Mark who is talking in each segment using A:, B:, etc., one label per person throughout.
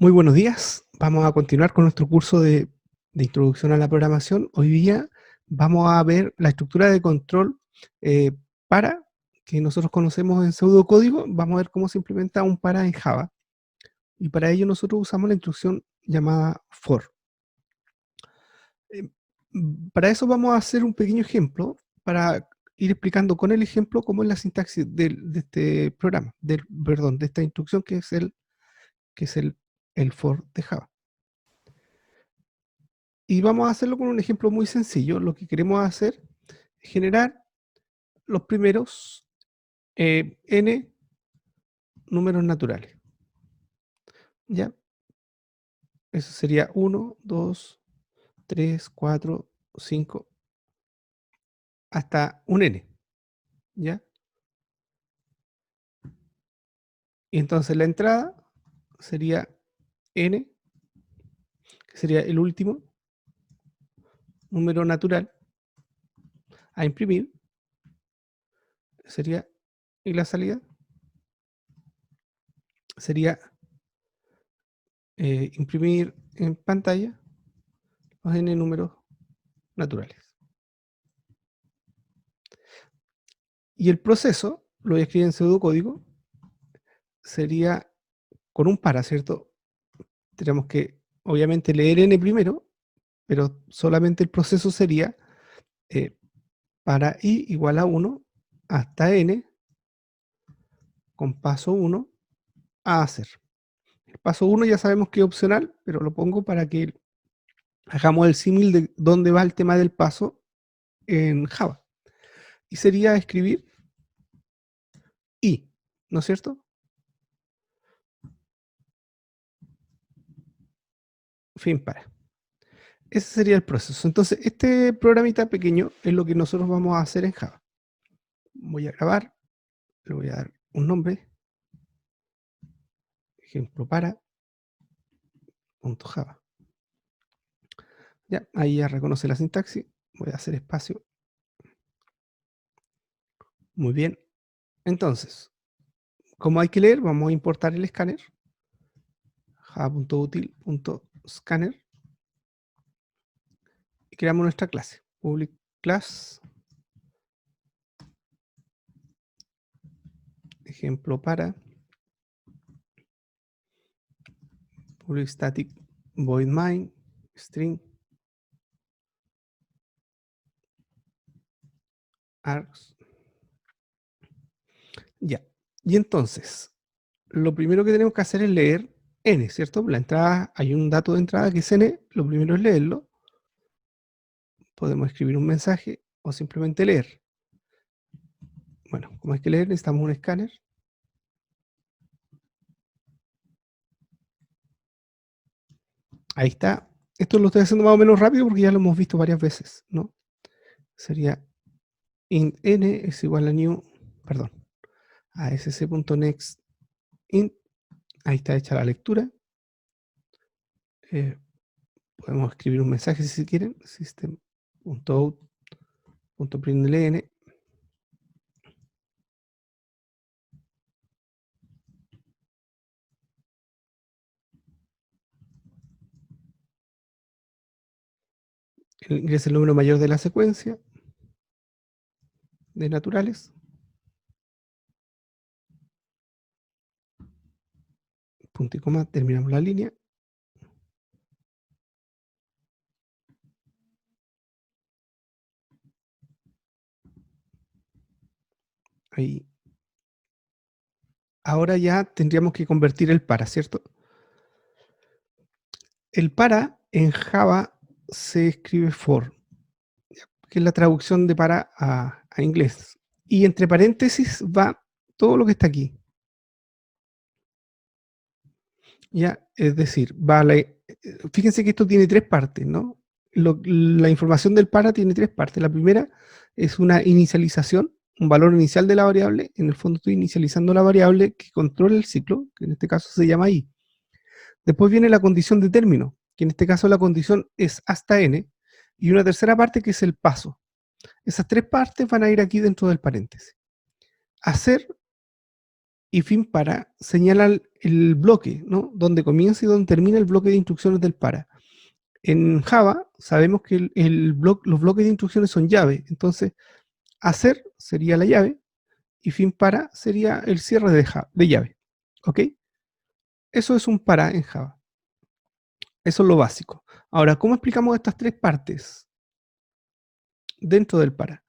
A: Muy buenos días. Vamos a continuar con nuestro curso de introducción a la programación. Hoy día vamos a ver la estructura de control eh, para, que nosotros conocemos en pseudocódigo. Vamos a ver cómo se implementa un para en Java. Y para ello nosotros usamos la instrucción llamada for. Eh, para eso vamos a hacer un pequeño ejemplo para ir explicando con el ejemplo cómo es la sintaxis de este programa, perdón, de esta instrucción que es el for de Java. Y vamos a hacerlo con un ejemplo muy sencillo. Lo que queremos hacer es generar los primeros n números naturales. ¿Ya? Eso sería 1, 2, 3, 4, 5, hasta un n. ¿Ya? Y entonces la entrada sería n, que sería el último número natural a imprimir. Sería, y la salida sería imprimir en pantalla los n números naturales. Y el proceso, lo voy a escribir en pseudocódigo, sería con un para, ¿cierto? Tenemos que, obviamente, leer n primero, pero solamente el proceso sería eh, para i igual a 1 hasta n con paso 1 a hacer. El paso 1 ya sabemos que es opcional, pero lo pongo para que hagamos el símil de dónde va el tema del paso en Java. Y sería escribir i, ¿no es cierto? Fin para. Ese sería el proceso. Entonces, este programita pequeño es lo que nosotros vamos a hacer en Java. Voy a grabar, le voy a dar un nombre, ejemplo para .java. Ya, ahí ya reconoce la sintaxis. Voy a hacer espacio. Muy bien. Entonces, como hay que leer, vamos a importar el escáner. java.util.scanner. Y creamos nuestra clase. Public class. Ejemplo para. Public static void main. String. Args. Ya. Y entonces, lo primero que tenemos que hacer es leer n, ¿cierto? La entrada, hay un dato de entrada que es n, lo primero es leerlo. Podemos escribir un mensaje o simplemente leer. Bueno, como hay que leer, necesitamos un escáner. Ahí está. Esto lo estoy haciendo más o menos rápido porque ya lo hemos visto varias veces, ¿no? Sería int n es igual a new, perdón, a sc.next int. Ahí está hecha la lectura. Podemos escribir un mensaje si quieren. System.out.println. Ingresa el número mayor de la secuencia de naturales. Punto y coma, terminamos la línea. Ahí. Ahora ya tendríamos que convertir el para, ¿cierto? El para en Java se escribe for, que es la traducción de para a inglés. Y entre paréntesis va todo lo que está aquí. Ya, es decir, fíjense que esto tiene tres partes, ¿no? La información del para tiene tres partes. La primera es una inicialización, un valor inicial de la variable. En el fondo estoy inicializando la variable que controla el ciclo, que en este caso se llama i. Después viene la condición de término, que en este caso la condición es hasta n, y una tercera parte que es el paso. Esas tres partes van a ir aquí dentro del paréntesis. Hacer y fin para señala el bloque, ¿no? Donde comienza y donde termina el bloque de instrucciones del para. En Java sabemos que los bloques de instrucciones son llave, entonces hacer sería la llave y fin para sería el cierre de llave. ¿Ok? Eso es un para en Java. Eso es lo básico. Ahora, ¿cómo explicamos estas tres partes dentro del para?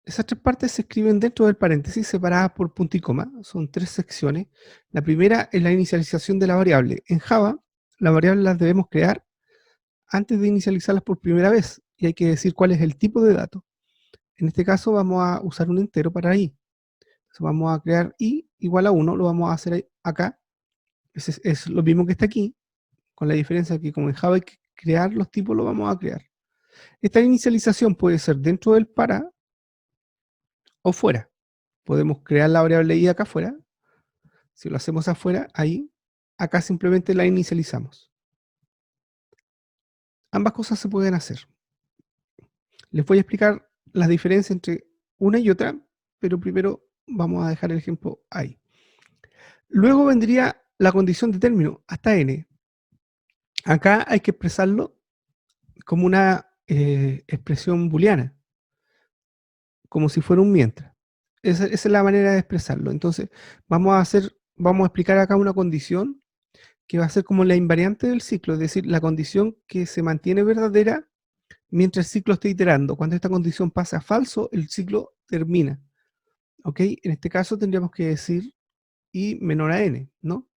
A: Esas tres partes se escriben dentro del paréntesis separadas por punto y coma. Son tres secciones. La primera es la inicialización de la variable. En Java, las variables las debemos crear antes de inicializarlas por primera vez y hay que decir cuál es el tipo de dato. En este caso vamos a usar un entero para i. Entonces vamos a crear i igual a 1, lo vamos a hacer acá. Es lo mismo que está aquí, con la diferencia que como en Java hay que crear los tipos, lo vamos a crear. Esta inicialización puede ser dentro del para o fuera. Podemos crear la variable i acá afuera. Si lo hacemos afuera, ahí, acá simplemente la inicializamos. Ambas cosas se pueden hacer. Les voy a explicar las diferencias entre una y otra, pero primero vamos a dejar el ejemplo ahí. Luego vendría la condición de término, hasta n. Acá hay que expresarlo como una expresión booleana, como si fuera un mientras. Esa es la manera de expresarlo. Entonces, vamos a explicar acá una condición que va a ser como la invariante del ciclo, es decir, la condición que se mantiene verdadera mientras el ciclo esté iterando. Cuando esta condición pasa a falso, el ciclo termina. ¿Ok? En este caso tendríamos que decir i menor a n, ¿no?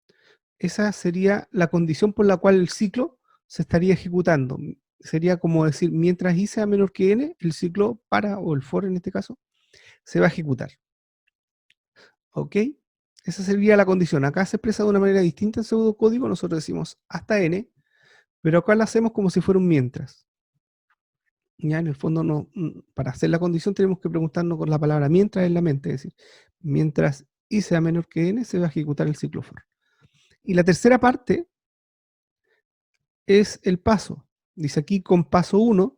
A: Esa sería la condición por la cual el ciclo se estaría ejecutando. Sería como decir, mientras i sea menor que n, el ciclo para, o el for en este caso, se va a ejecutar. ¿Ok? Esa sería la condición. Acá se expresa de una manera distinta en pseudocódigo. Nosotros decimos hasta n, pero acá lo hacemos como si fuera un mientras. Ya en el fondo, no, para hacer la condición tenemos que preguntarnos con la palabra mientras en la mente. Es decir, mientras i sea menor que n, se va a ejecutar el ciclo for. Y la tercera parte es el paso. Dice aquí con paso 1,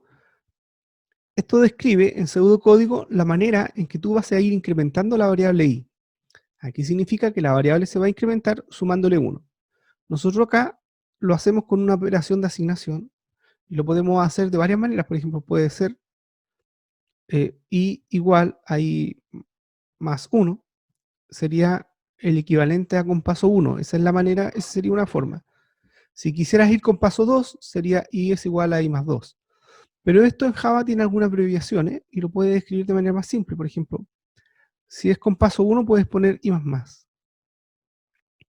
A: esto describe en pseudocódigo la manera en que tú vas a ir incrementando la variable i. Aquí significa que la variable se va a incrementar sumándole 1. Nosotros acá lo hacemos con una operación de asignación y lo podemos hacer de varias maneras. Por ejemplo, puede ser i igual a i más 1, sería el equivalente a con paso 1. Esa es la manera, esa sería una forma. Si quisieras ir con paso 2, sería i es igual a i más 2. Pero esto en Java tiene algunas abreviaciones y lo puedes escribir de manera más simple. Por ejemplo, si es con paso 1, puedes poner i más más.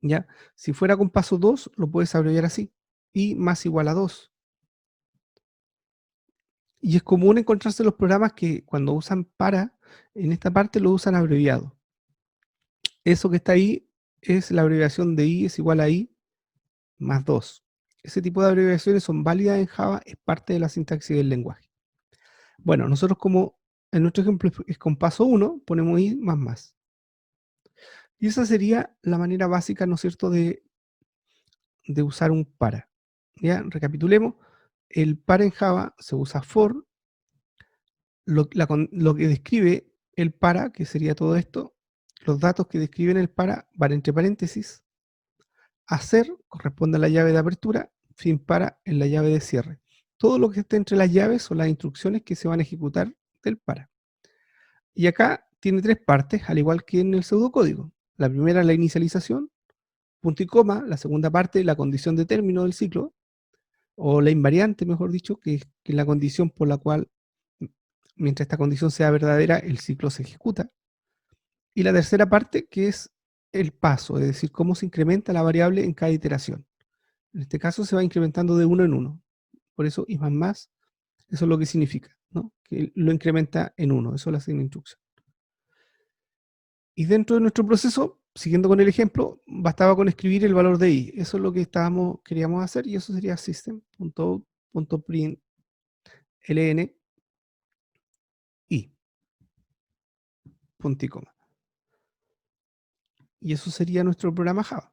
A: ¿Ya? Si fuera con paso 2, lo puedes abreviar así. I más igual a 2. Y es común encontrarse los programas que cuando usan para, en esta parte lo usan abreviado. Eso que está ahí es la abreviación de i es igual a i más 2. Ese tipo de abreviaciones son válidas en Java, es parte de la sintaxis del lenguaje. Bueno, nosotros como en nuestro ejemplo es con paso 1, ponemos i más más. Y esa sería la manera básica, ¿no es cierto?, de usar un para. Ya, recapitulemos. El para en Java se usa for, lo que describe el para, que sería todo esto, los datos que describen el para van entre paréntesis, hacer corresponde a la llave de apertura, fin para en la llave de cierre. Todo lo que esté entre las llaves son las instrucciones que se van a ejecutar del para. Y acá tiene tres partes, al igual que en el pseudocódigo. La primera es la inicialización, punto y coma. La segunda parte, la condición de término del ciclo, o la invariante, mejor dicho, que es la condición por la cual, mientras esta condición sea verdadera, el ciclo se ejecuta. Y la tercera parte, que es el paso, es decir, cómo se incrementa la variable en cada iteración. En este caso se va incrementando de uno en uno. Por eso, y más más, eso es lo que significa, ¿no? Que lo incrementa en uno, eso es la signa instrucción. Y dentro de nuestro proceso, siguiendo con el ejemplo, bastaba con escribir el valor de i. Eso es lo que queríamos hacer y eso sería system.out.println i, punto y coma. Y eso sería nuestro programa Java.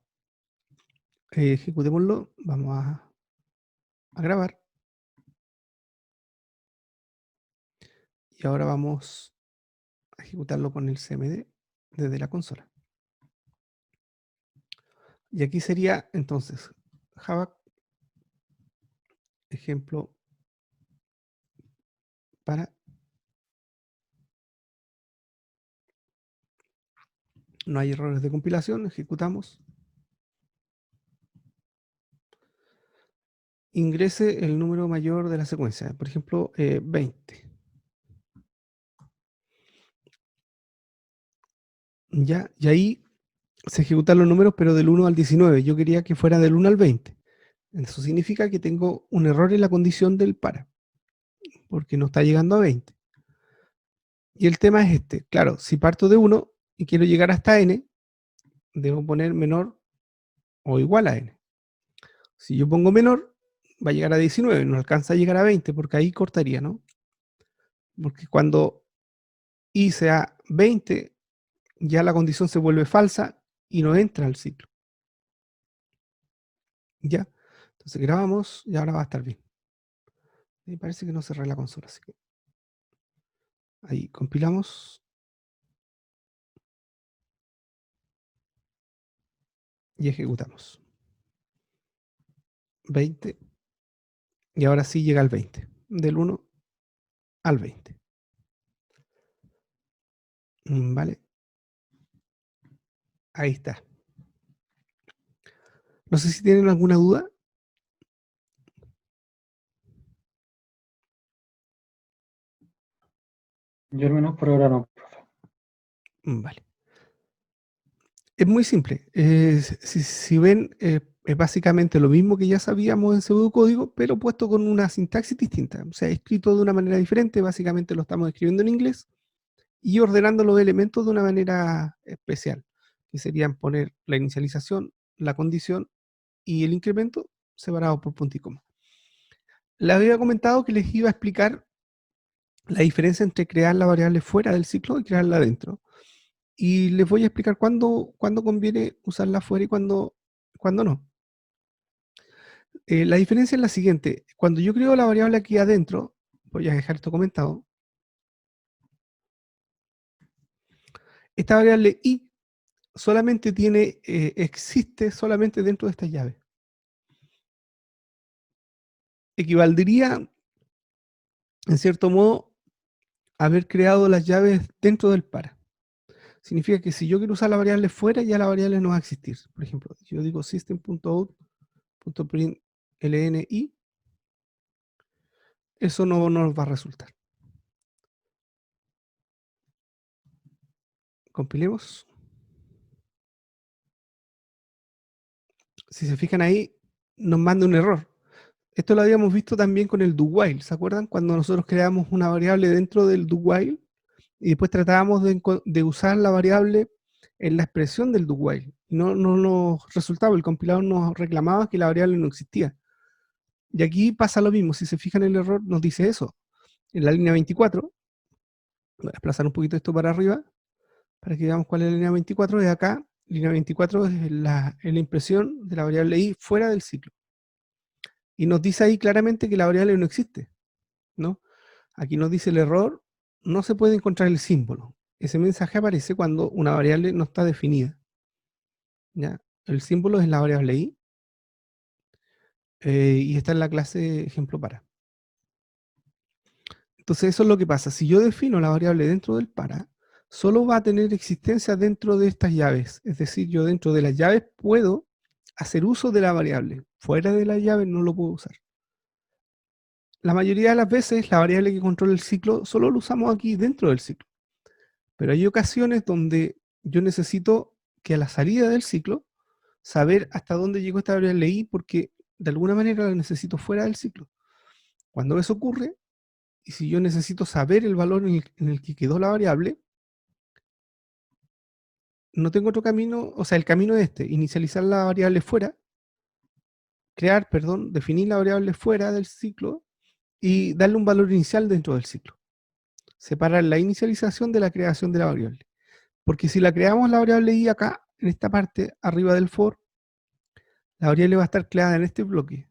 A: Ejecutémoslo, vamos a grabar. Y ahora vamos a ejecutarlo con el cmd desde la consola. Y aquí sería entonces Java, ejemplo para, no hay errores de compilación, ejecutamos, ingrese el número mayor de la secuencia, por ejemplo, 20. Ya, y ahí se ejecutan los números, pero del 1 al 19. Yo quería que fuera del 1 al 20. Eso significa que tengo un error en la condición del para, porque no está llegando a 20. Y el tema es este. Claro, si parto de 1 y quiero llegar hasta n, debo poner menor o igual a n. Si yo pongo menor, va a llegar a 19, no alcanza a llegar a 20, porque ahí cortaría, ¿no? Porque cuando i sea 20, ya la condición se vuelve falsa y no entra al ciclo. ¿Ya? Entonces grabamos y ahora va a estar bien. Me parece que no cerré la consola, así que ahí compilamos y ejecutamos. 20, y ahora sí llega al 20, del 1 al 20. ¿Vale? Ahí está. No sé si tienen alguna duda.
B: Yo al menos por ahora no.
A: Vale. Es muy simple. Si ven, es básicamente lo mismo que ya sabíamos en pseudocódigo, pero puesto con una sintaxis distinta. O sea, escrito de una manera diferente. Básicamente lo estamos escribiendo en inglés y ordenando los elementos de una manera especial, que serían poner la inicialización, la condición y el incremento separados por punto y coma. Les había comentado que les iba a explicar la diferencia entre crear la variable fuera del ciclo y crearla dentro. Y les voy a explicar cuándo conviene usarla fuera y cuándo no. La diferencia es la siguiente. Cuando yo creo la variable aquí adentro, voy a dejar esto comentado, esta variable i solamente existe solamente dentro de esta llave. Equivaldría, en cierto modo, a haber creado las llaves dentro del para. Significa que si yo quiero usar la variable fuera, ya la variable no va a existir. Por ejemplo, yo digo system.out.printlni, eso no nos va a resultar. Compilemos. Si se fijan ahí, nos manda un error. Esto lo habíamos visto también con el do while. ¿Se acuerdan? Cuando nosotros creamos una variable dentro del do while y después tratábamos de usar la variable en la expresión del do while. No nos resultaba, el compilador nos reclamaba que la variable no existía. Y aquí pasa lo mismo. Si se fijan, el error nos dice eso. En la línea 24, voy a desplazar un poquito esto para arriba, para que veamos cuál es la línea 24. De acá, línea 24 es la impresión de la variable i fuera del ciclo. Y nos dice ahí claramente que la variable no existe, ¿no? Aquí nos dice el error, no se puede encontrar el símbolo. Ese mensaje aparece cuando una variable no está definida, ¿ya? El símbolo es la variable i, y está en la clase ejemplo para. Entonces eso es lo que pasa. Si yo defino la variable dentro del para, solo va a tener existencia dentro de estas llaves. Es decir, yo dentro de las llaves puedo hacer uso de la variable. Fuera de la llave no lo puedo usar. La mayoría de las veces la variable que controla el ciclo solo lo usamos aquí dentro del ciclo. Pero hay ocasiones donde yo necesito que a la salida del ciclo saber hasta dónde llegó esta variable i porque de alguna manera la necesito fuera del ciclo. Cuando eso ocurre, y si yo necesito saber el valor en el que quedó la variable, no tengo otro camino, o sea, el camino es este: inicializar la variable fuera, definir la variable fuera del ciclo y darle un valor inicial dentro del ciclo. Separar la inicialización de la creación de la variable. Porque si la creamos la variable i acá, en esta parte, arriba del for, la variable va a estar creada en este bloque.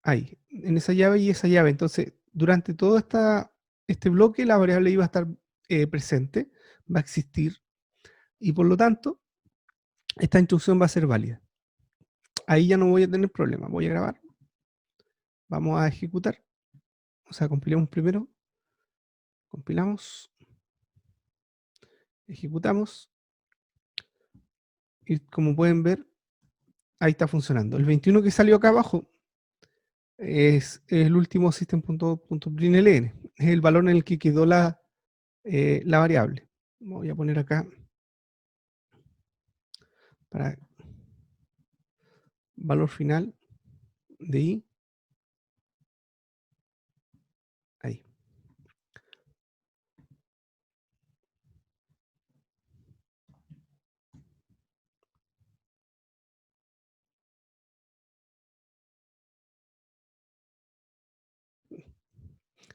A: Ahí, en esa llave y esa llave. Entonces, durante todo este bloque, la variable i va a estar presente, va a existir, y por lo tanto, esta instrucción va a ser válida. Ahí ya no voy a tener problema. Voy a grabar. Vamos a ejecutar. O sea, compilamos primero. Compilamos. Ejecutamos. Y como pueden ver, ahí está funcionando. El 21 que salió acá abajo es el último system.println. Es el valor en el que quedó la variable. Voy a poner acá para valor final de i. Ahí.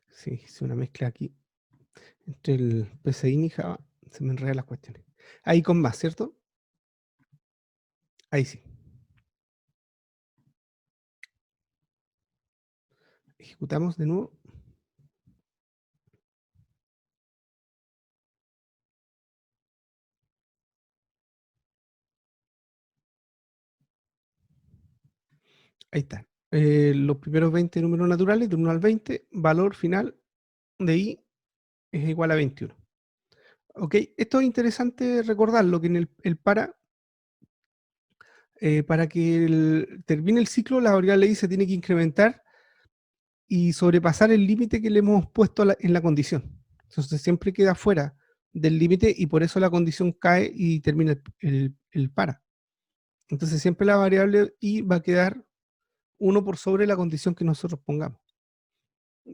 A: Sí, hice una mezcla aquí entre el PCIN y Java. Se me enredan las cuestiones. Ahí con más, ¿cierto? Ahí sí. Ejecutamos de nuevo. Ahí está. Los primeros 20 números naturales, de 1 al 20, valor final de i es igual a 21. Ok, esto es interesante recordarlo, que en el para que termine el ciclo, la variable i se tiene que incrementar y sobrepasar el límite que le hemos puesto en la condición. Entonces siempre queda fuera del límite y por eso la condición cae y termina el para. Entonces siempre la variable i va a quedar 1 por sobre la condición que nosotros pongamos.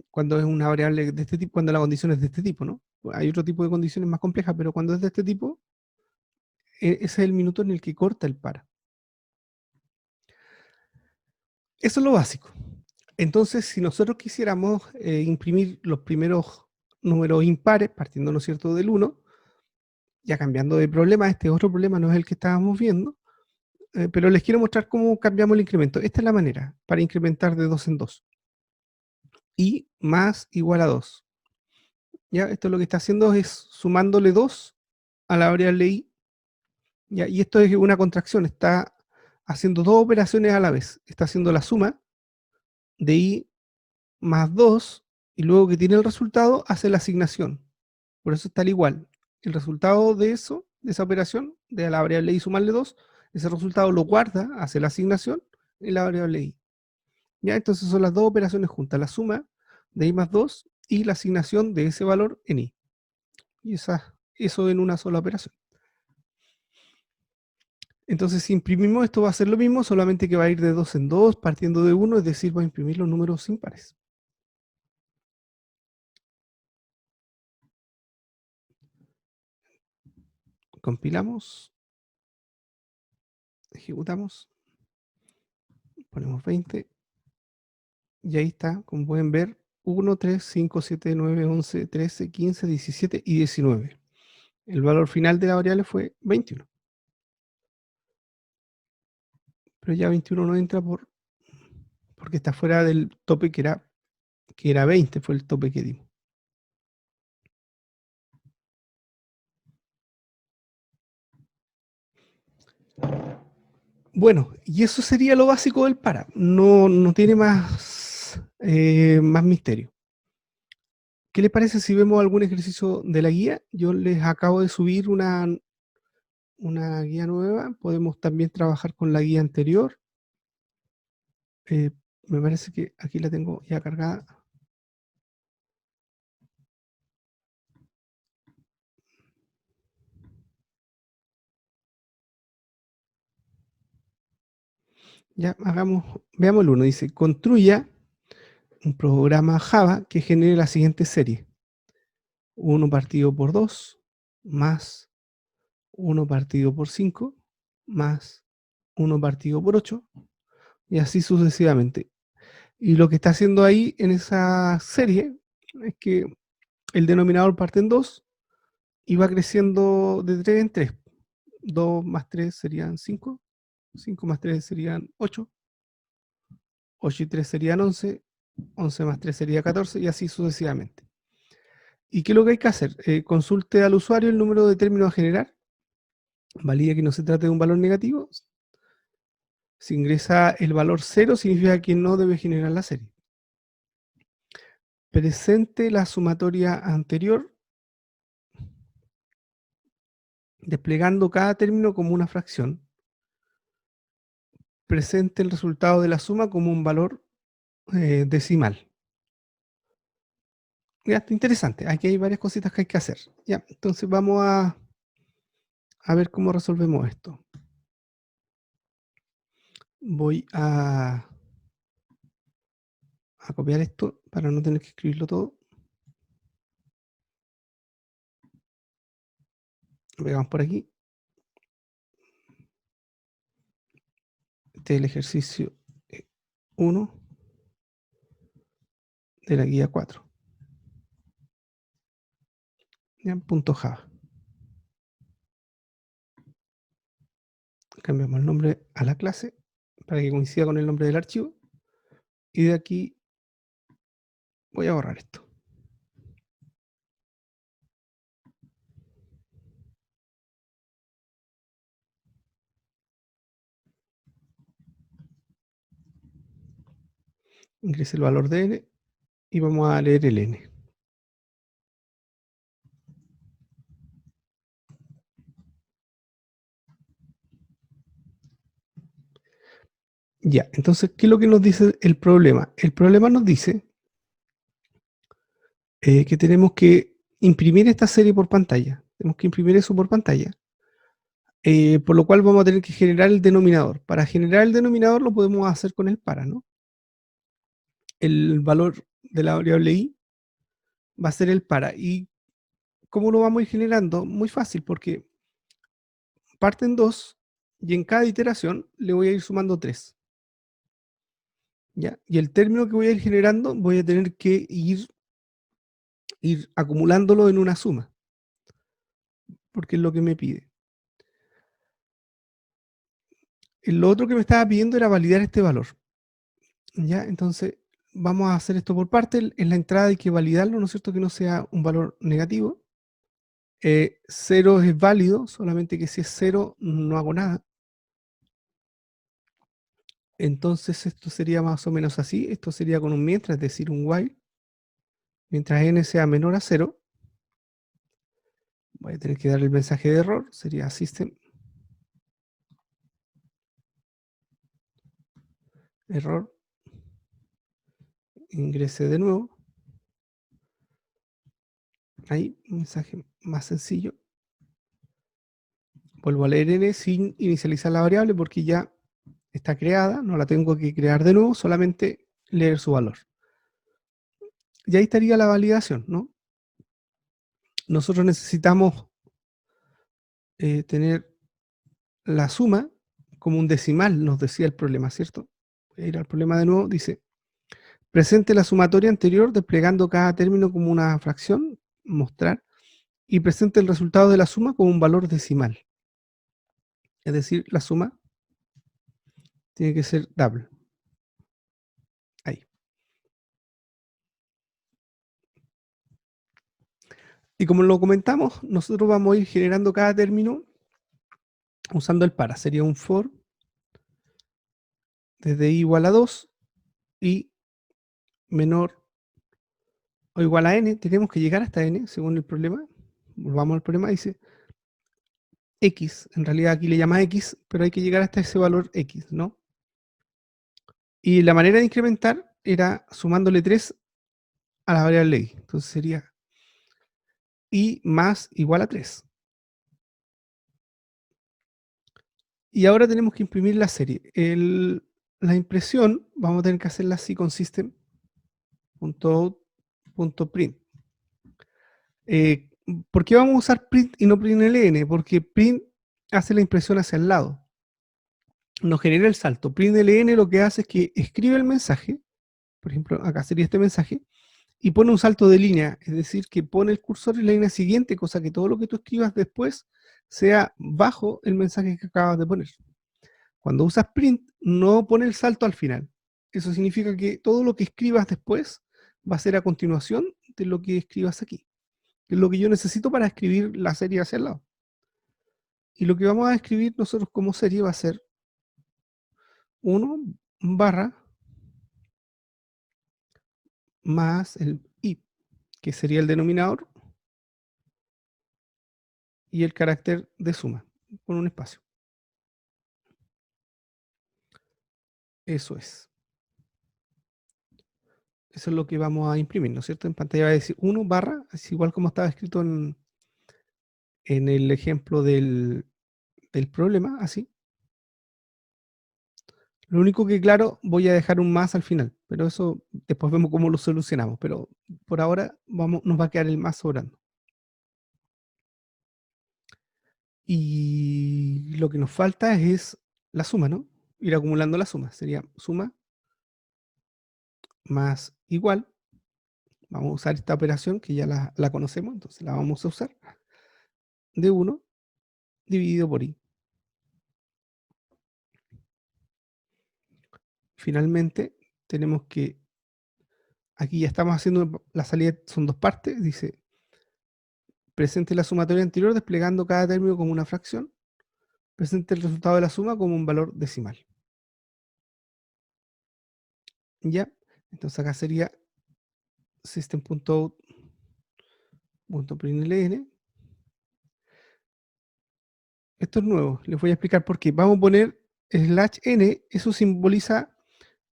A: Cuando es una variable de este tipo, cuando la condición es de este tipo, ¿no? Hay otro tipo de condiciones más complejas, pero cuando es de este tipo, ese es el minuto en el que corta el para. Eso es lo básico. Entonces, si nosotros quisiéramos imprimir los primeros números impares, partiendo, ¿no es cierto?, del 1, ya cambiando de problema, este otro problema no es el que estábamos viendo, pero les quiero mostrar cómo cambiamos el incremento. Esta es la manera para incrementar de 2 en 2. I más igual a 2. ¿Ya? Esto lo que está haciendo es sumándole 2 a la variable i. ¿Ya? Y esto es una contracción, está haciendo dos operaciones a la vez. Está haciendo la suma de i más 2 y luego que tiene el resultado hace la asignación. Por eso está al igual. El resultado de eso, de esa operación, de la variable i sumarle 2, ese resultado lo guarda, hace la asignación en la variable i. ¿Ya? Entonces son las dos operaciones juntas, la suma de i más 2 y la asignación de ese valor en i. Y eso en una sola operación. Entonces si imprimimos esto va a ser lo mismo, solamente que va a ir de 2 en 2, partiendo de 1, es decir, va a imprimir los números impares. Compilamos, ejecutamos, ponemos 20, y ahí está, como pueden ver, 1, 3, 5, 7, 9, 11, 13, 15, 17 y 19. El valor final de la variable fue 21. Pero ya 21 no entra porque está fuera del tope que era 20, fue el tope que dimos. Bueno, y eso sería lo básico del para. No tiene más misterio. ¿Qué les parece si vemos algún ejercicio de la guía? Yo les acabo de subir una guía nueva. Podemos también trabajar con la guía anterior. Me parece que aquí la tengo ya cargada. Ya, veamos el uno. Dice, construya un programa Java que genere la siguiente serie. 1 partido por 2, más 1 partido por 5, más 1 partido por 8, y así sucesivamente. Y lo que está haciendo ahí en esa serie es que el denominador parte en 2 y va creciendo de 3 en 3. 2 más 3 serían 5, 5 más 3 serían 8, 8 y 3 serían 11, 11 más 3 sería 14 y así sucesivamente. ¿Y qué es lo que hay que hacer? Consulte al usuario el número de términos a generar valida que no se trate de un valor negativo. Si ingresa el valor 0, significa que no debe generar la serie. Presente la sumatoria anterior, desplegando cada término como una fracción. Presente el resultado de la suma como un valor decimal. Ya, está interesante. Aquí hay varias cositas que hay que hacer. Ya, entonces vamos a ver cómo resolvemos esto. Voy a copiar esto para no tener que escribirlo todo. Lo pegamos por aquí. Este es el ejercicio 1 de la guía 4. Ya, punto Java. Cambiamos el nombre a la clase para que coincida con el nombre del archivo. Y de aquí voy a borrar esto. Ingrese el valor de n y vamos a leer el n. Ya, entonces, ¿qué es lo que nos dice el problema? El problema nos dice que tenemos que imprimir esta serie por pantalla. Tenemos que imprimir eso por pantalla. Por lo cual vamos a tener que generar el denominador. Para generar el denominador lo podemos hacer con el para, ¿no? El valor de la variable i va a ser el para. ¿Y cómo lo vamos a ir generando? Muy fácil, porque parten 2 y en cada iteración le voy a ir sumando 3. ¿Ya? Y el término que voy a ir generando voy a tener que ir acumulándolo en una suma, porque es lo que me pide. Lo otro que me estaba pidiendo era validar este valor. ¿Ya? Entonces, vamos a hacer esto por parte. En la entrada hay que validarlo, ¿no es cierto? Que no sea un valor negativo. 0 es válido, solamente que si es 0 no hago nada. Entonces esto sería más o menos así. Esto sería con un mientras, es decir, un while. Mientras n sea menor a 0, voy a tener que dar el mensaje de error. Sería system error. Ingrese de nuevo. Ahí, un mensaje más sencillo. Vuelvo a leer n sin inicializar la variable porque ya está creada, no la tengo que crear de nuevo, solamente leer su valor. Y ahí estaría la validación, ¿no? Nosotros necesitamos tener la suma como un decimal, nos decía el problema, ¿cierto? Voy a ir al problema de nuevo, dice, presente la sumatoria anterior desplegando cada término como una fracción, mostrar, y presente el resultado de la suma como un valor decimal. Es decir, la suma tiene que ser double. Ahí. Y como lo comentamos, nosotros vamos a ir generando cada término usando el para. Sería un for desde i igual a 2 y menor o igual a n. Tenemos que llegar hasta n, según el problema. Volvamos al problema, dice x. En realidad aquí le llama x, pero hay que llegar hasta ese valor x, ¿no? Y la manera de incrementar era sumándole 3 a la variable y. Entonces sería i más igual a 3. Y ahora tenemos que imprimir la serie. La impresión vamos a tener que hacerla así con system.out.print. ¿Por qué vamos a usar print y no println? Porque print hace la impresión hacia el lado. Nos genera el salto. Println lo que hace es que escribe el mensaje, por ejemplo, acá sería este mensaje, y pone un salto de línea, es decir, que pone el cursor en la línea siguiente, cosa que todo lo que tú escribas después sea bajo el mensaje que acabas de poner. Cuando usas print, no pone el salto al final. Eso significa que todo lo que escribas después va a ser a continuación de lo que escribas aquí, que es lo que yo necesito para escribir la serie hacia el lado. Y lo que vamos a escribir nosotros como serie va a ser 1 barra más el i, que sería el denominador, y el carácter de suma, con un espacio. Eso es. Eso es lo que vamos a imprimir, ¿no es cierto? En pantalla va a decir 1 barra, es igual como estaba escrito en el ejemplo del problema, así. Lo único que, claro, voy a dejar un más al final, pero eso después vemos cómo lo solucionamos. Pero por ahora nos va a quedar el más sobrando. Y lo que nos falta es la suma, ¿no? Ir acumulando la suma. Sería suma más igual. Vamos a usar esta operación que ya la conocemos, entonces la vamos a usar. De 1 dividido por i. Finalmente, tenemos que, aquí ya estamos haciendo la salida, son dos partes, dice, presente la sumatoria anterior desplegando cada término como una fracción, presente el resultado de la suma como un valor decimal. ¿Ya? Entonces acá sería system.out.println. Esto es nuevo, les voy a explicar por qué. Vamos a poner /n, eso simboliza,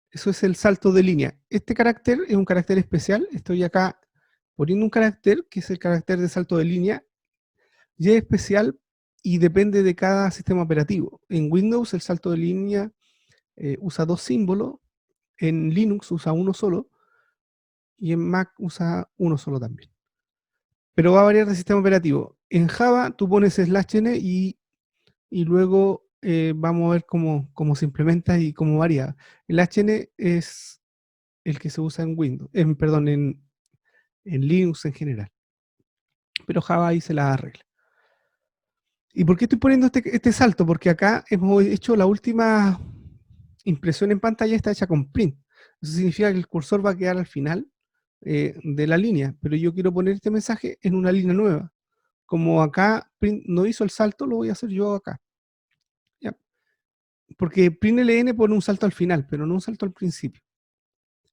A: eso es el salto de línea. Este carácter es un carácter especial, estoy acá poniendo un carácter que es el carácter de salto de línea, y es especial y depende de cada sistema operativo. En Windows el salto de línea usa dos símbolos, en Linux usa uno solo, y en Mac usa uno solo también. Pero va a variar de sistema operativo. En Java tú pones /n y luego vamos a ver cómo se implementa y cómo varía. El HN es el que se usa en Windows, perdón, en Linux en general. Pero Java ahí se la arregla. ¿Y por qué estoy poniendo este salto? Porque acá hemos hecho la última impresión en pantalla, está hecha con print. Eso significa que el cursor va a quedar al final de la línea, pero yo quiero poner este mensaje en una línea nueva. Como acá print no hizo el salto, lo voy a hacer yo acá. ¿Ya? Porque println pone un salto al final, pero no un salto al principio.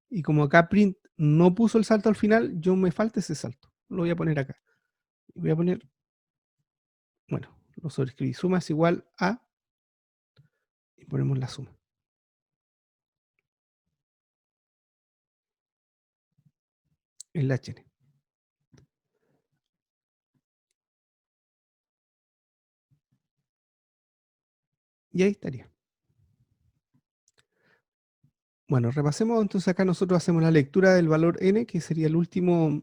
A: Y como acá print no puso el salto al final, yo me falta ese salto. Lo voy a poner acá. Voy a poner, bueno, lo sobreescribí. Suma es igual a, y ponemos la suma. El HN. Y ahí estaría. Bueno, repasemos, entonces acá nosotros hacemos la lectura del valor n, que sería el último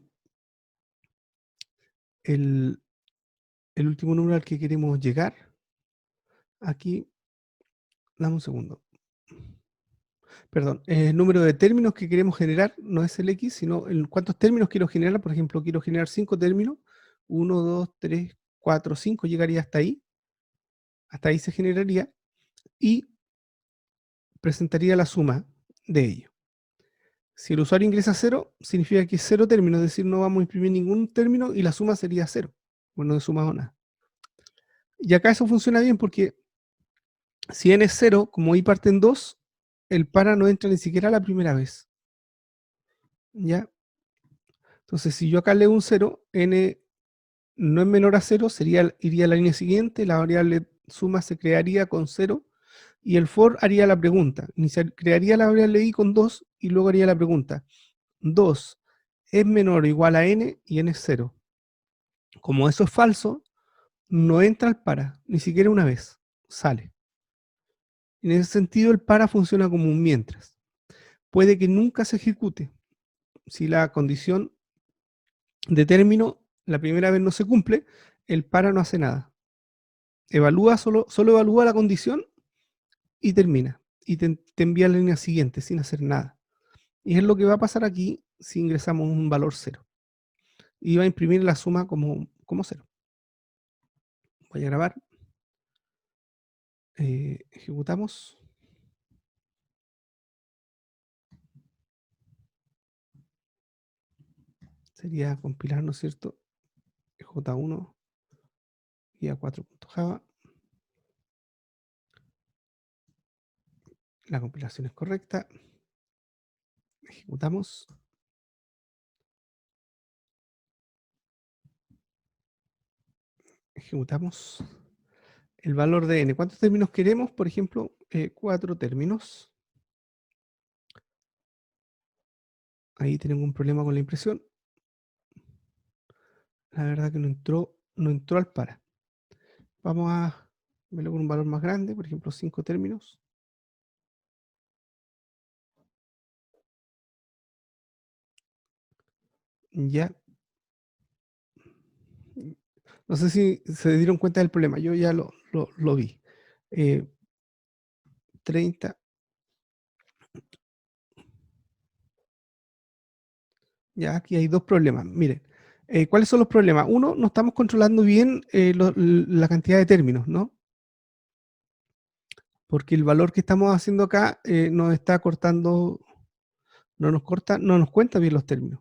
A: número al que queremos llegar. Aquí, dame un segundo. Perdón, el número de términos que queremos generar no es el x, sino cuántos términos quiero generar. Por ejemplo, quiero generar 5 términos. 1, 2, 3, 4, 5, llegaría hasta ahí. Hasta ahí se generaría y presentaría la suma de ellos. Si el usuario ingresa 0, significa que es 0 términos, es decir, no vamos a imprimir ningún término y la suma sería 0. Bueno, no he sumado nada. Y acá eso funciona bien porque si n es 0, como i parte en 2, el para no entra ni siquiera la primera vez. ¿Ya? Entonces, si yo acá leo un 0, n no es menor a 0, iría a la línea siguiente, la variable suma se crearía con 0, y el for haría la pregunta. Crearía la variable i con 2, y luego haría la pregunta. 2 es menor o igual a n, y n es 0. Como eso es falso, no entra al para, ni siquiera una vez, sale. En ese sentido, el para funciona como un mientras. Puede que nunca se ejecute. Si la condición de término la primera vez no se cumple, el para no hace nada. Solo evalúa la condición y termina. Y te envía a la línea siguiente sin hacer nada. Y es lo que va a pasar aquí si ingresamos un valor 0. Y va a imprimir la suma como 0. Voy a grabar. Ejecutamos. Sería compilar, ¿no es cierto? J1 y a 4.java. La compilación es correcta. Ejecutamos. Ejecutamos. El valor de n. ¿Cuántos términos queremos? Por ejemplo, 4 términos. Ahí tenemos un problema con la impresión. La verdad que no entró al para. Vamos a verlo con un valor más grande, por ejemplo, 5 términos. Ya. No sé si se dieron cuenta del problema. Yo ya lo vi. 30. Ya, aquí hay dos problemas. Miren, ¿cuáles son los problemas? Uno, no estamos controlando bien la cantidad de términos, ¿no? Porque el valor que estamos haciendo acá nos está cortando, no nos cuenta bien los términos.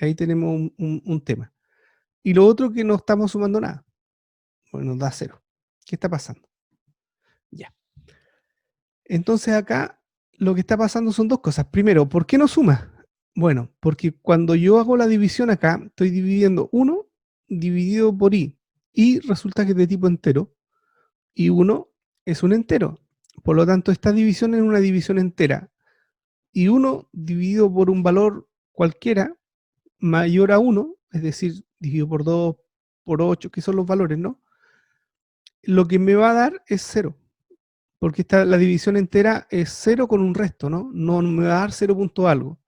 A: Ahí tenemos un tema. Y lo otro que no estamos sumando nada. Bueno, nos da 0. ¿Qué está pasando? Ya. Entonces acá lo que está pasando son dos cosas. Primero, ¿por qué no suma? Bueno, porque cuando yo hago la división acá, estoy dividiendo 1 dividido por i. Y resulta que es de tipo entero. Y 1 es un entero. Por lo tanto, esta división es una división entera. Y 1 dividido por un valor cualquiera mayor a 1, es decir, dividido por 2, por 8, que son los valores, ¿no? Lo que me va a dar es 0. Porque la división entera es 0 con un resto, ¿no? No me va a dar 0 punto algo.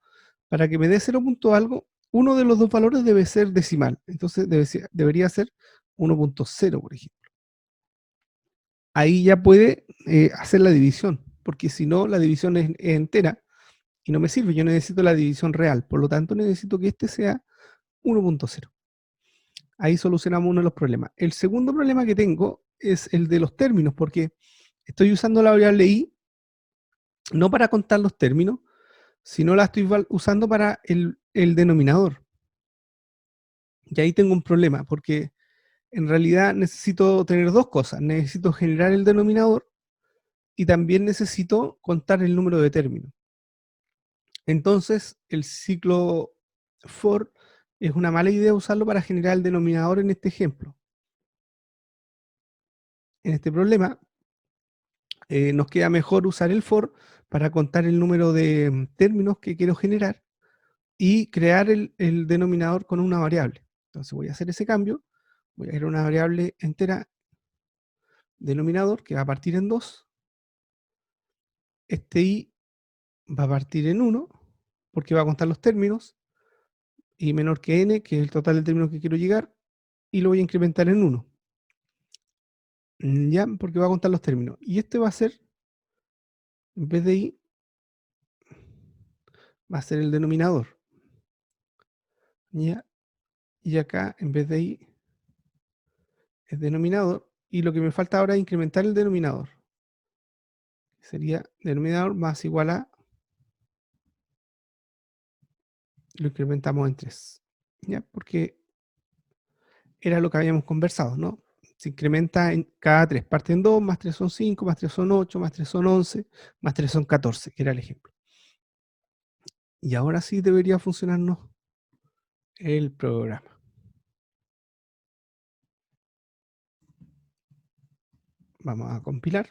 A: Para que me dé 0 punto algo, uno de los dos valores debe ser decimal. Entonces debería ser 1.0, por ejemplo. Ahí ya puede hacer la división, porque si no, la división es entera y no me sirve. Yo necesito la división real. Por lo tanto, necesito que este sea 1.0. Ahí solucionamos uno de los problemas. El segundo problema que tengo es el de los términos, porque estoy usando la variable i no para contar los términos, sino la estoy usando para el denominador. Y ahí tengo un problema, porque en realidad necesito tener dos cosas. Necesito generar el denominador y también necesito contar el número de términos. Entonces, el ciclo for es una mala idea usarlo para generar el denominador en este ejemplo. En este problema, nos queda mejor usar el for para contar el número de términos que quiero generar y crear el denominador con una variable. Entonces voy a hacer ese cambio, voy a crear una variable entera denominador que va a partir en 2. Este i va a partir en 1 porque va a contar los términos, y menor que n, que es el total de términos que quiero llegar, y lo voy a incrementar en 1. Ya, porque va a contar los términos. Y este va a ser, en vez de i, va a ser el denominador. Ya, y acá, en vez de i, es denominador. Y lo que me falta ahora es incrementar el denominador. Sería denominador más igual a, lo incrementamos en 3. ¿Ya? Porque era lo que habíamos conversado, ¿no? Se incrementa en cada 3. Parte en 2, más 3 son 5, más 3 son 8, más 3 son 11, más 3 son 14, que era el ejemplo. Y ahora sí debería funcionarnos el programa. Vamos a compilar.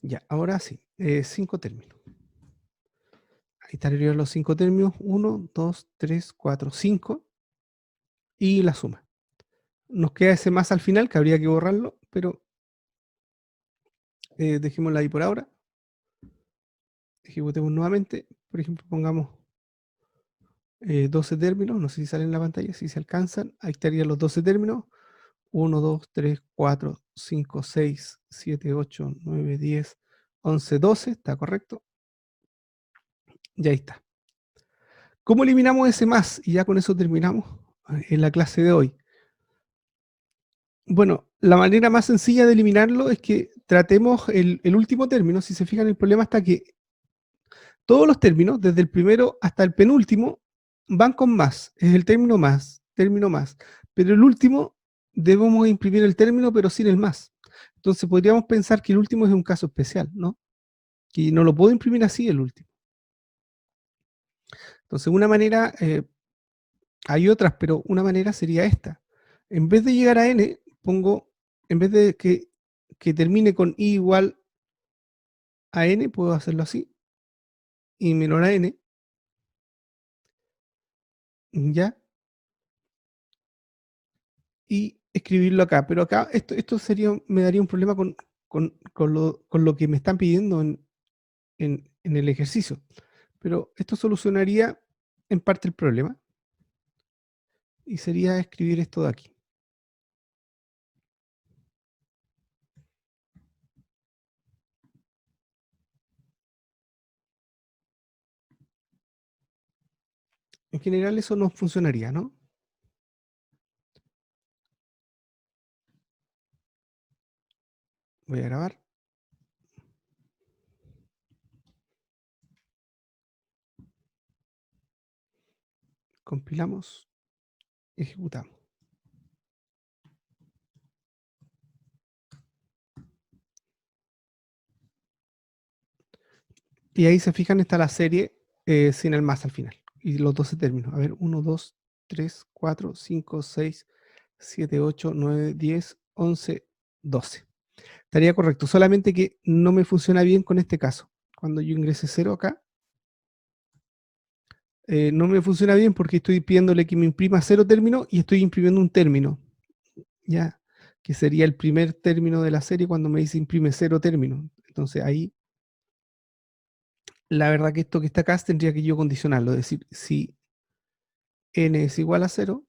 A: Ya, ahora sí, 5 términos. Ahí estarían los 5 términos, 1, 2, 3, 4, 5, y la suma. Nos queda ese más al final, que habría que borrarlo, pero dejémosla ahí por ahora. Ejecutemos nuevamente, por ejemplo, pongamos 12 términos, no sé si salen en la pantalla, si se alcanzan, ahí estarían los 12 términos, 1, 2, 3, 4, 5, 6, 7, 8, 9, 10, 11, 12, ¿está correcto? Y ahí está. ¿Cómo eliminamos ese más? Y ya con eso terminamos en la clase de hoy. Bueno, la manera más sencilla de eliminarlo es que tratemos el último término. Si se fijan, el problema está que todos los términos, desde el primero hasta el penúltimo, van con más. Es el término más. Pero el último, debemos imprimir el término, pero sin el más. Entonces podríamos pensar que el último es un caso especial, ¿no? Que no lo puedo imprimir así el último. Entonces una manera, hay otras, pero una manera sería esta. En vez de llegar a n, pongo, en vez de que termine con i igual a n, puedo hacerlo así, i menor a n, ¿ya? Y escribirlo acá. Pero acá esto sería, me daría un problema con lo que me están pidiendo en el ejercicio. Pero esto solucionaría en parte el problema. Y sería escribir esto de aquí. En general eso no funcionaría, ¿no? Voy a grabar. Compilamos. Ejecutamos. Y ahí se fijan, está la serie sin el más al final. Y los 12 términos. A ver, 1, 2, 3, 4, 5, 6, 7, 8, 9, 10, 11, 12. Estaría correcto, solamente que no me funciona bien con este caso. Cuando yo ingrese 0 acá, no me funciona bien porque estoy pidiéndole que me imprima 0 términos y estoy imprimiendo un término, ¿ya? Que sería el primer término de la serie cuando me dice imprime 0 términos. Entonces ahí, la verdad que esto que está acá tendría que yo condicionarlo, es decir, si n es igual a 0,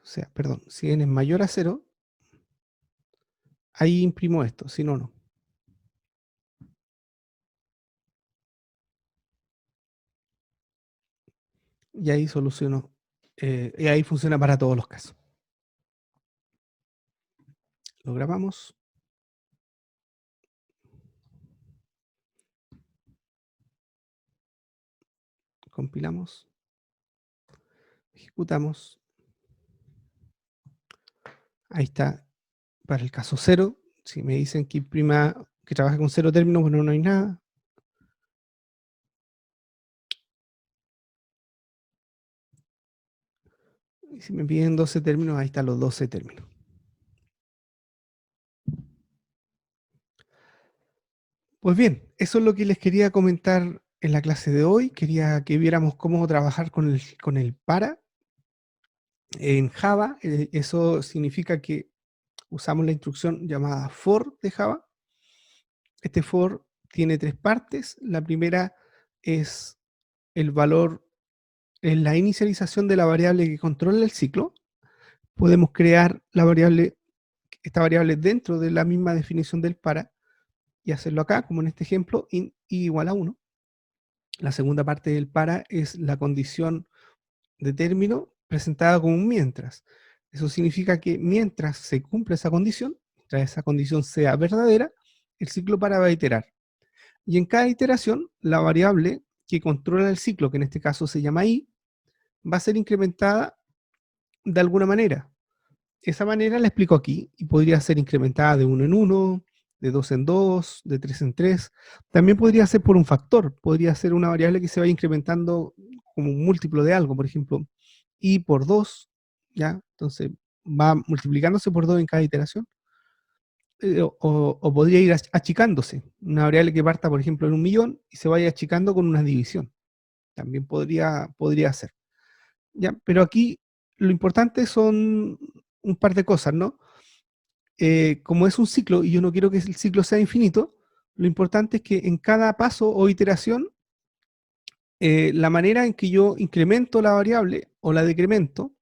A: o sea, perdón, si n es mayor a 0, ahí imprimo esto, si no, no. Y ahí soluciono, y ahí funciona para todos los casos. Lo grabamos. Compilamos. Ejecutamos. Ahí está, para el caso 0. Si me dicen que imprima, que trabaje con 0 términos, bueno, no hay nada. Y si me piden 12 términos, ahí están los 12 términos. Pues bien, eso es lo que les quería comentar en la clase de hoy. Quería que viéramos cómo trabajar con el para en Java. Eso significa que usamos la instrucción llamada for de Java. Este for tiene 3 partes. La primera es el valor, en la inicialización de la variable que controla el ciclo. Podemos crear esta variable dentro de la misma definición del para y hacerlo acá, como en este ejemplo, int i igual a 1. La segunda parte del para es la condición de término presentada como un mientras. Eso significa que mientras se cumple esa condición, mientras esa condición sea verdadera, el ciclo para va a iterar. Y en cada iteración, la variable que controla el ciclo, que en este caso se llama i, va a ser incrementada de alguna manera. Esa manera la explico aquí y podría ser incrementada de 1 en 1, de 2 en 2, de 3 en 3. También podría ser por un factor, podría ser una variable que se vaya incrementando como un múltiplo de algo, por ejemplo, i por 2, ¿ya? Entonces va multiplicándose por 2 en cada iteración. O podría ir achicándose, una variable que parta, por ejemplo, en 1.000.000 y se vaya achicando con una división. También podría ser. ¿Ya? Pero aquí lo importante son un par de cosas, ¿no? Como es un ciclo y yo no quiero que el ciclo sea infinito, lo importante es que en cada paso o iteración, la manera en que yo incremento la variable o la decremento,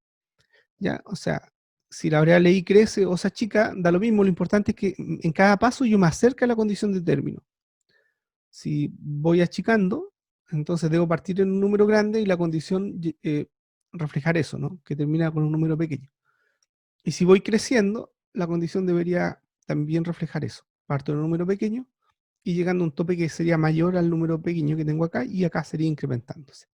A: ¿ya? O sea, si la variable i crece o se achica, da lo mismo, lo importante es que en cada paso yo me acerque a la condición de término. Si voy achicando, entonces debo partir en un número grande y la condición reflejar eso, ¿no? Que termina con un número pequeño. Y si voy creciendo, la condición debería también reflejar eso. Parto de un número pequeño y llegando a un tope que sería mayor al número pequeño que tengo acá, y acá sería incrementándose.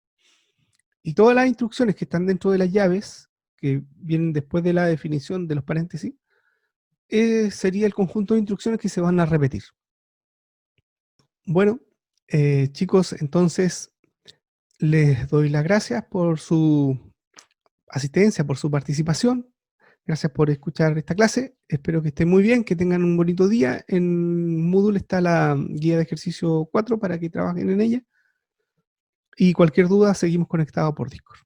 A: Y todas las instrucciones que están dentro de las llaves, que vienen después de la definición de los paréntesis, sería el conjunto de instrucciones que se van a repetir. Bueno, chicos, entonces les doy las gracias por su asistencia, por su participación. Gracias por escuchar esta clase. Espero que estén muy bien, que tengan un bonito día. En Moodle está la guía de ejercicio 4 para que trabajen en ella. Y cualquier duda, seguimos conectados por Discord.